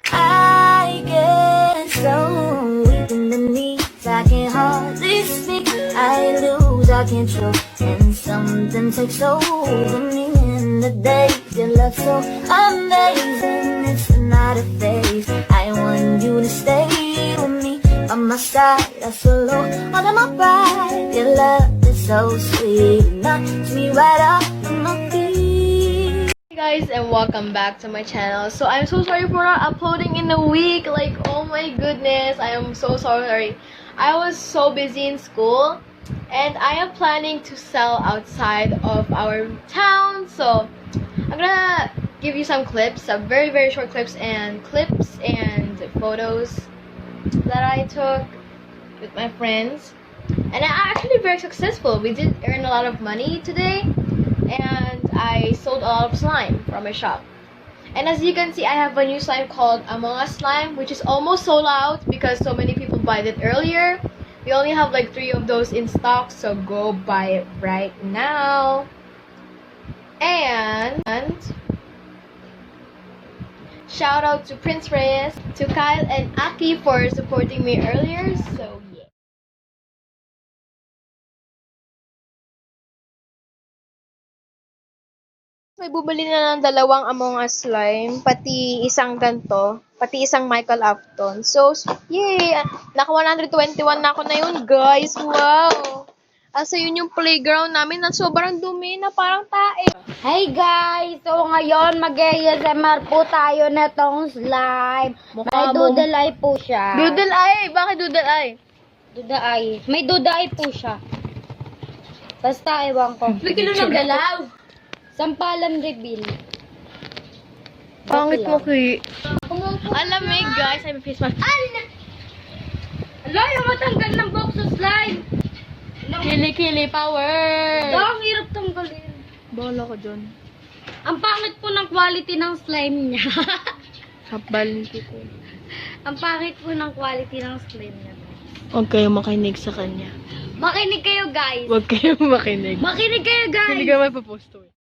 I get so weak in the knees, I can hardly speak. I lose all control, and something takes over me. In the days you love so amazing, it's not a phase. I want you to stay with me. On my side, I solo all of my pride. Your love is so sweet, knocks me right off my feet. Hey guys, and welcome back to my channel. So I'm so sorry for not uploading in a week. Like, oh my goodness, I am so sorry. I was so busy in school, and I am planning to sell outside of our town. So I'm gonna give you some clips, some very short clips and photos that I took with my friends, and I'm actually very successful. We did earn a lot of money today, and I sold a lot of slime from my shop. And as you can see, I have a new slime called Among Us slime, which is almost sold out because so many people bought it earlier. We only have like 3 of those in stock, so go buy it right now. And shout out to Prince Reyes, to Kyle and Aki for supporting me earlier. So yeah. May bumili na ng dalawang Among Us slime, pati isang ganto, pati isang Michael Afton. So, yay! Naka 121 na ako na yun, guys. Wow! Asa yun yung playground namin na sobrang dumi na parang tae. Hey guys! So ngayon mag-ASMR po tayo na tong slime. May doodle eye po siya. Doodle eye! Bakit doodle eye? Doodle eye. May doodle eye po siya. Basta ewan ko. May kilo ng galaw! Sampalan reveal. Pangit mo, Ki. Alam mo, guys, I'm a face mask. Ala, yung matanggal ng box sa slime. Kili-kili power! Ang hirap tanggalin. Bahala ko dyan. Ang pangit po ng quality ng slime niya. Kapal ko. Ang pangit po ng quality ng slime niya. Huwag kayo makinig sa kanya. Makinig kayo guys. Huwag kayo makinig. Makinig kayo guys. Hindi ka may paposto eh.